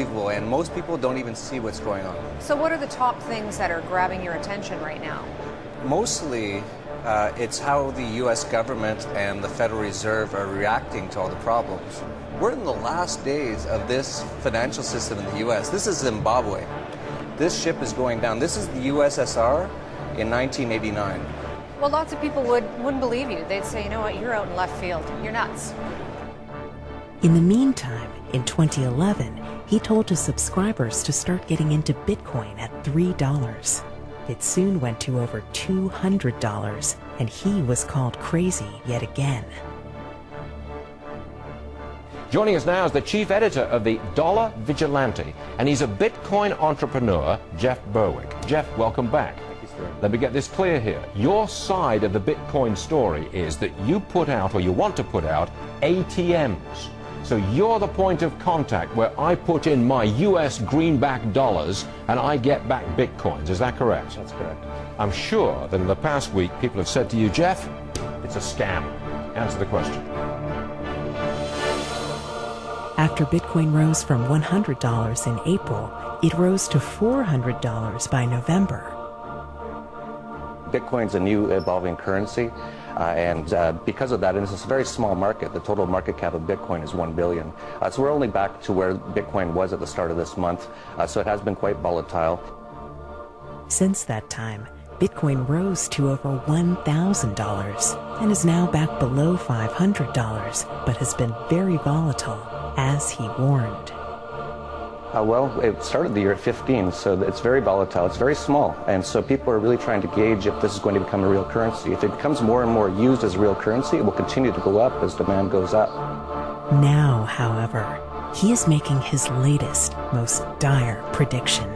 unbelievable, and most people don't even see what's going on. So what are the top things that are grabbing your attention right now? Mostly, it's how the U.S. government and the Federal Reserve are reacting to all the problems. We're in the last days of this financial system in the U.S. This is Zimbabwe. This ship is going down. This is the USSR in 1989. Well, lots of people wouldn't believe you. They'd say, you know what, you're out in left field. You're nuts. In the meantime, in 2011, he told his subscribers to start getting into Bitcoin at $3. It soon went to over $200, and he was called crazy yet again. Joining us now is the chief editor of the Dollar Vigilante, and he's a Bitcoin entrepreneur, Jeff Berwick. Jeff, welcome back. Thank you, sir. Let me get this clear here. Your side of the Bitcoin story is that you put out, or you want to put out, ATMs. So you're the point of contact where I put in my US greenback dollars and I get back Bitcoins. Is that correct? That's correct. I'm sure that in the past week people have said to you, Jeff, it's a scam. Answer the question. After Bitcoin rose from $100 in April, it rose to $400 by November. Bitcoin's a new evolving currency, and because of that, and it's a very small market. The total market cap of Bitcoin is 1 billion. So we're only back to where Bitcoin was at the start of this month, so it has been quite volatile. Since that time, Bitcoin rose to over $1,000 and is now back below $500, but has been very volatile, as he warned. Well, it started the year at 15, so it's very volatile. It's very small, and so people are really trying to gauge if this is going to become a real currency. If it becomes more and more used as a real currency, it will continue to go up as demand goes up. Now, however, he is making his latest, most dire prediction.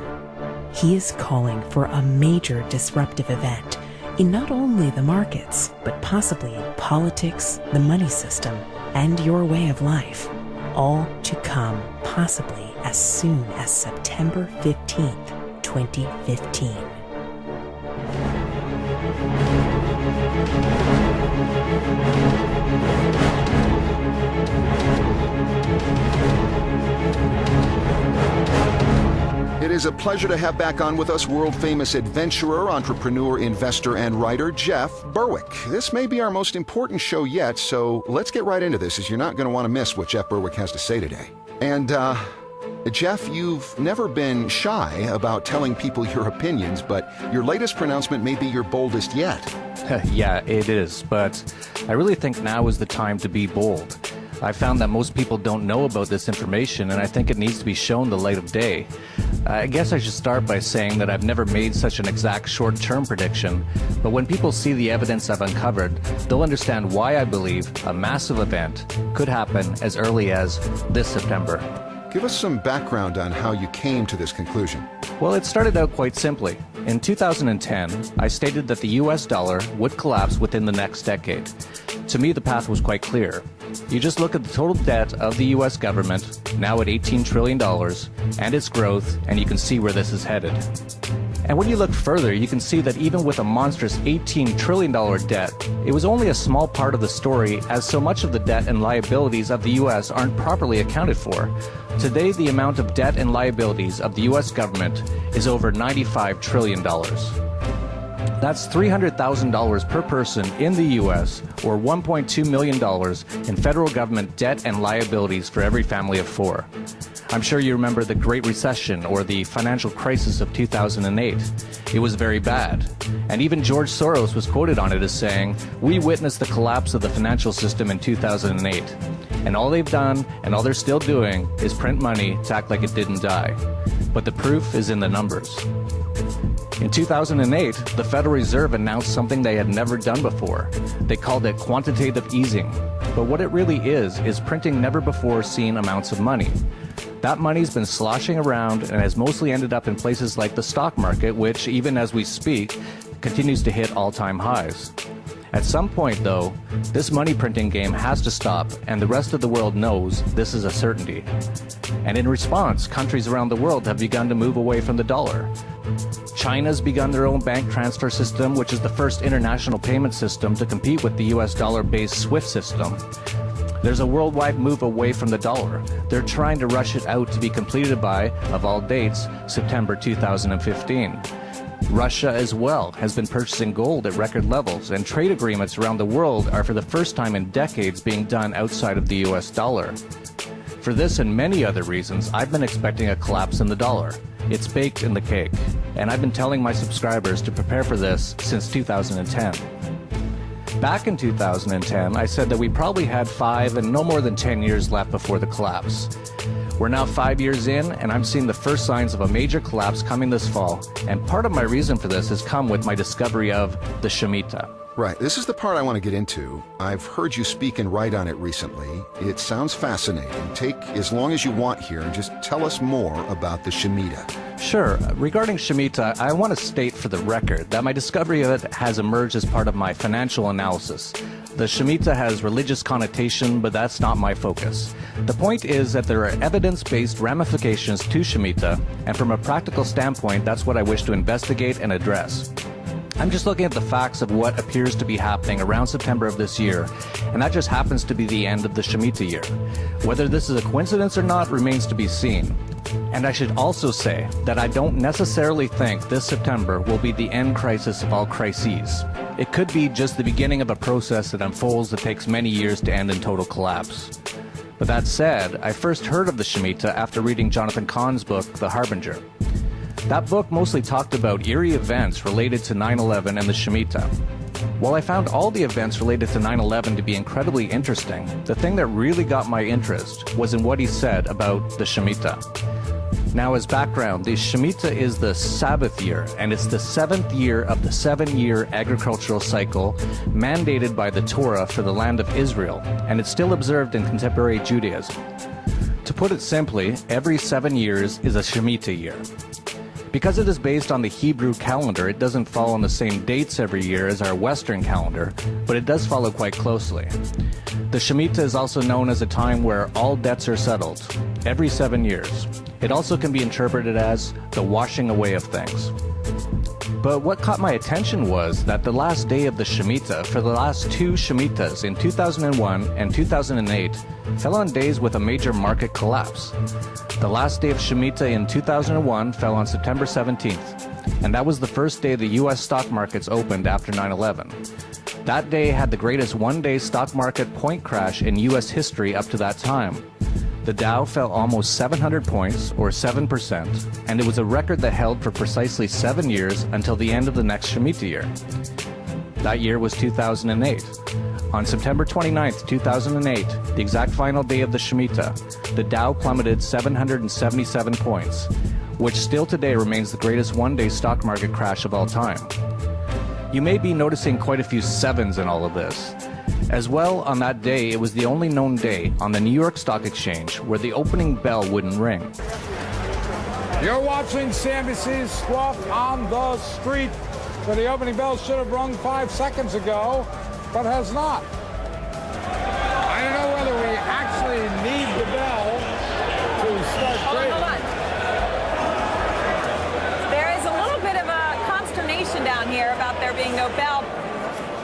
He is calling for a major disruptive event in not only the markets, but possibly in politics, the money system, and your way of life. All to come possibly as soon as September 15th, 2015. It is a pleasure to have back on with us world-famous adventurer, entrepreneur, investor, and writer, Jeff Berwick. This may be our most important show yet, so let's get right into this, as you're not going to want to miss what Jeff Berwick has to say today. And, Jeff, you've never been shy about telling people your opinions, but your latest pronouncement may be your boldest yet. Yeah, it is, but I really think now is the time to be bold. I found that most people don't know about this information, and I think it needs to be shown the light of day. I guess I should start by saying that I've never made such an exact short-term prediction, but when people see the evidence I've uncovered, they'll understand why I believe a massive event could happen as early as this September. Give us some background on how you came to this conclusion. Well, it started out quite simply. In 2010, I stated that the US dollar would collapse within the next decade. To me, the path was quite clear. You just look at the total debt of the US government, now at $18 trillion, and its growth, and you can see where this is headed. And when you look further, you can see that even with a monstrous $18 trillion debt, it was only a small part of the story, as so much of the debt and liabilities of the US aren't properly accounted for. Today, the amount of debt and liabilities of the US government is over $95 trillion. That's $300,000 per person in the U.S., or $1.2 million in federal government debt and liabilities for every family of four. I'm sure you remember the Great Recession or the financial crisis of 2008. It was very bad. And even George Soros was quoted on it as saying, "We witnessed the collapse of the financial system in 2008. And all they've done, and all they're still doing, is print money to act like it didn't die." But the proof is in the numbers. In 2008, the Federal Reserve announced something they had never done before. They called it quantitative easing. But what it really is printing never-before-seen amounts of money. That money's been sloshing around and has mostly ended up in places like the stock market, which, even as we speak, continues to hit all-time highs. At some point, though, this money printing game has to stop, and the rest of the world knows this is a certainty. And in response, countries around the world have begun to move away from the dollar. China's begun their own bank transfer system, which is the first international payment system to compete with the US dollar-based SWIFT system. There's a worldwide move away from the dollar. They're trying to rush it out to be completed by, of all dates, September 2015. Russia as well has been purchasing gold at record levels, and trade agreements around the world are for the first time in decades being done outside of the US dollar. For this and many other reasons, I've been expecting a collapse in the dollar. It's baked in the cake, and I've been telling my subscribers to prepare for this since 2010. Back in 2010, I said that we probably had 5 and no more than 10 years left before the collapse. We're now 5 years in, and I'm seeing the first signs of a major collapse coming this fall, and part of my reason for this has come with my discovery of the Shemitah. Right, this is the part I want to get into. I've heard you speak and write on it recently. It sounds fascinating. Take as long as you want here and just tell us more about the Shemitah. Sure. Regarding Shemitah, I want to state for the record that my discovery of it has emerged as part of my financial analysis. The Shemitah has religious connotation, but that's not my focus. The point is that there are evidence-based ramifications to Shemitah, and from a practical standpoint, that's what I wish to investigate and address. I'm just looking at the facts of what appears to be happening around September of this year, and that just happens to be the end of the Shemitah year. Whether this is a coincidence or not remains to be seen. And I should also say that I don't necessarily think this September will be the end crisis of all crises. It could be just the beginning of a process that unfolds that takes many years to end in total collapse. But that said, I first heard of the Shemitah after reading Jonathan Cahn's book, The Harbinger. That book mostly talked about eerie events related to 9/11 and the Shemitah. While I found all the events related to 9/11 to be incredibly interesting, the thing that really got my interest was in what he said about the Shemitah. Now, as background, the Shemitah is the Sabbath year, and it's the 7th year of the 7-year agricultural cycle mandated by the Torah for the land of Israel, and it's still observed in contemporary Judaism. To put it simply, every 7 years is a Shemitah year. Because it is based on the Hebrew calendar, it doesn't fall on the same dates every year as our Western calendar, but it does follow quite closely. The Shemitah is also known as a time where all debts are settled, every 7 years. It also can be interpreted as the washing away of things. But what caught my attention was that the last day of the Shemitah for the last 2 Shemitahs in 2001 and 2008 fell on days with a major market collapse. The last day of Shemitah in 2001 fell on September 17th, and that was the first day the U.S. stock markets opened after 9/11. That day had the greatest one-day stock market point crash in U.S. history up to that time. The Dow fell almost 700 points, or 7%, and it was a record that held for precisely 7 years until the end of the next Shemitah year. That year was 2008. On September 29th, 2008, the exact final day of the Shemitah, the Dow plummeted 777 points, which still today remains the greatest one-day stock market crash of all time. You may be noticing quite a few sevens in all of this. As well, on that day, it was the only known day on the New York Stock Exchange where the opening bell wouldn't ring. You're watching CNBC's Squawk on the Street, where the opening bell should have rung 5 seconds ago, but has not. I don't know whether we actually need the bell to start trading. Hold on. There is a little bit of a consternation down here about there being no bell.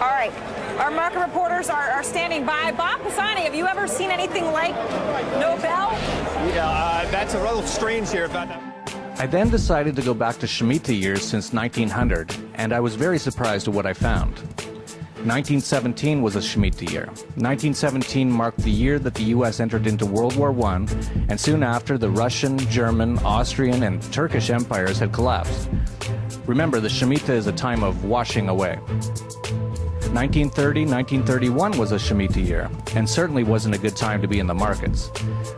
All right. Our market reporters are standing by. Bob Pisani, have you ever seen anything like no bell? Yeah, that's a little strange here. But I then decided to go back to Shemitah years since 1900, and I was very surprised at what I found. 1917 was a Shemitah year. 1917 marked the year that the U.S. entered into World War I, and soon after, the Russian, German, Austrian, and Turkish empires had collapsed. Remember, the Shemitah is a time of washing away. 1930-1931 was a Shemitah year, and certainly wasn't a good time to be in the markets.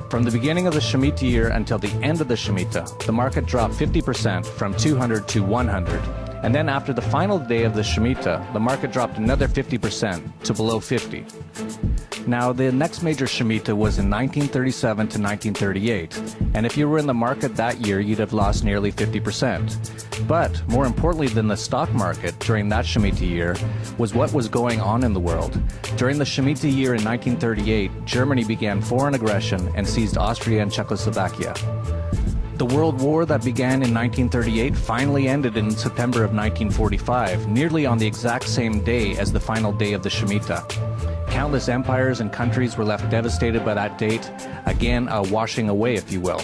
From the beginning of the Shemitah year until the end of the Shemitah, the market dropped 50% from 200 to 100. And then after the final day of the Shemitah, the market dropped another 50% to below 50. Now, the next major Shemitah was in 1937 to 1938, and if you were in the market that year, you'd have lost nearly 50%. But, more importantly than the stock market during that Shemitah year, was what was going on in the world. During the Shemitah year in 1938, Germany began foreign aggression and seized Austria and Czechoslovakia. The World War that began in 1938 finally ended in September of 1945, nearly on the exact same day as the final day of the Shemitah. Countless empires and countries were left devastated by that date, again, a washing away, if you will.